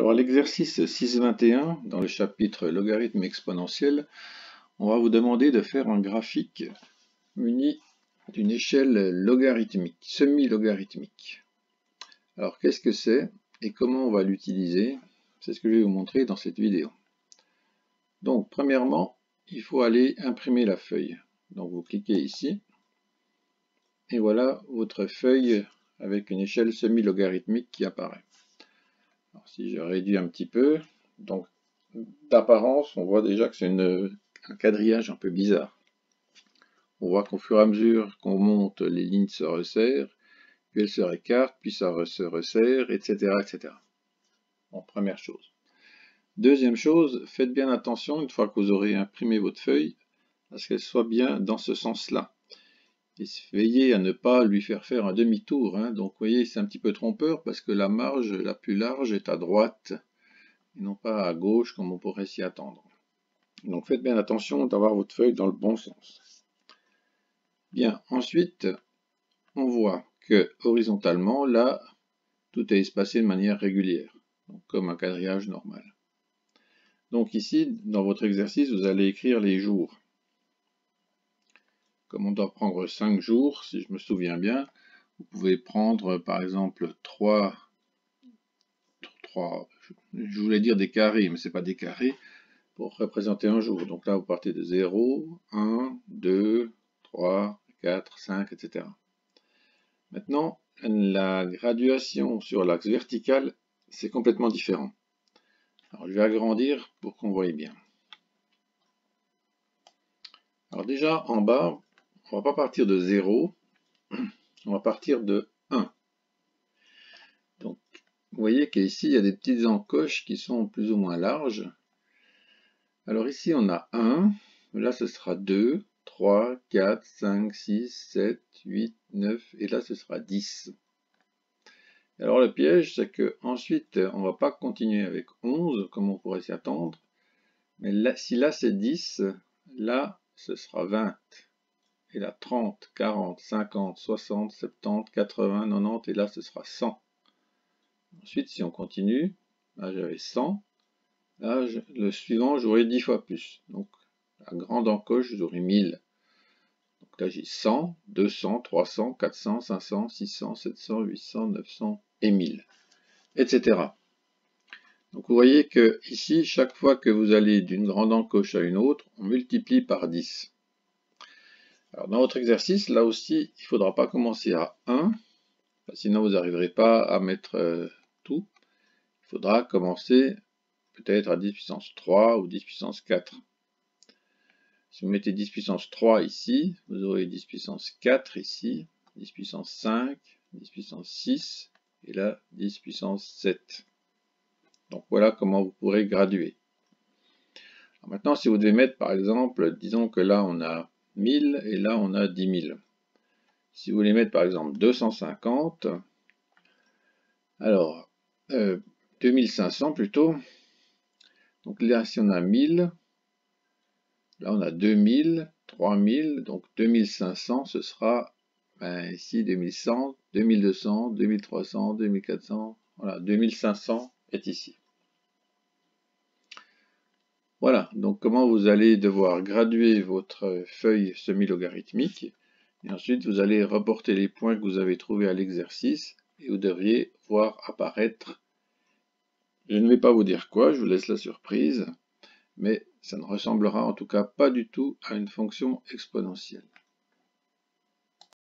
Alors à l'exercice 6.21, dans le chapitre logarithme exponentiel, on va vous demander de faire un graphique muni d'une échelle logarithmique, semi-logarithmique. Alors qu'est-ce que c'est et comment on va l'utiliser? C'est ce que je vais vous montrer dans cette vidéo. Donc premièrement, il faut aller imprimer la feuille. Donc vous cliquez ici, et voilà votre feuille avec une échelle semi-logarithmique qui apparaît. Alors, si je réduis un petit peu, donc d'apparence, on voit déjà que c'est un quadrillage un peu bizarre. On voit qu'au fur et à mesure qu'on monte, les lignes se resserrent, puis elles se récartent, puis ça se resserre, etc., etc. Bon, première chose. Deuxième chose, faites bien attention, une fois que vous aurez imprimé votre feuille, à ce qu'elle soit bien dans ce sens-là. Et veillez à ne pas lui faire un demi-tour. Donc vous voyez, c'est un petit peu trompeur parce que la marge la plus large est à droite et non pas à gauche comme on pourrait s'y attendre. Donc faites bien attention d'avoir votre feuille dans le bon sens. Bien, ensuite, on voit que horizontalement, là, tout est espacé de manière régulière, donc comme un quadrillage normal. Donc ici, dans votre exercice, vous allez écrire les jours. Comme on doit prendre 5 jours, si je me souviens bien, vous pouvez prendre par exemple 3, je voulais dire des carrés, mais ce n'est pas des carrés, pour représenter un jour. Donc là, vous partez de 0, 1, 2, 3, 4, 5, etc. Maintenant, la graduation sur l'axe vertical, c'est complètement différent. Alors, je vais agrandir pour qu'on voie bien. Alors déjà, en bas, on ne va pas partir de 0, on va partir de 1. Donc, vous voyez qu'ici, il y a des petites encoches qui sont plus ou moins larges. Alors ici, on a 1, là, ce sera 2, 3, 4, 5, 6, 7, 8, 9, et là, ce sera 10. Alors le piège, c'est que ensuite, on ne va pas continuer avec 11, comme on pourrait s'y attendre, mais là, si là c'est 10, là, ce sera 20. Et là, 30, 40, 50, 60, 70, 80, 90, et là, ce sera 100. Ensuite, si on continue, là, j'avais 100. Là, le suivant, j'aurai 10 fois plus. Donc, la grande encoche, j'aurai 1000. Donc là, j'ai 100, 200, 300, 400, 500, 600, 700, 800, 900 et 1000, etc. Donc, vous voyez que ici, chaque fois que vous allez d'une grande encoche à une autre, on multiplie par 10. Alors, dans votre exercice, là aussi, il ne faudra pas commencer à 1, sinon vous n'arriverez pas à mettre tout. Il faudra commencer peut-être à 10 puissance 3 ou 10 puissance 4. Si vous mettez 10 puissance 3 ici, vous aurez 10 puissance 4 ici, 10 puissance 5, 10 puissance 6, et là 10 puissance 7. Donc voilà comment vous pourrez graduer. Alors maintenant, si vous devez mettre par exemple, disons que là on a 1000 et là on a 10 000. Si vous voulez mettre par exemple 250, alors 2500 plutôt, donc là si on a 1000, là on a 2000, 3000, donc 2500 ce sera ici 2100, 2200, 2300, 2400, voilà, 2500 est ici. Voilà, donc comment vous allez devoir graduer votre feuille semi-logarithmique, et ensuite vous allez reporter les points que vous avez trouvés à l'exercice, et vous devriez voir apparaître, je ne vais pas vous dire quoi, je vous laisse la surprise, mais ça ne ressemblera en tout cas pas du tout à une fonction exponentielle.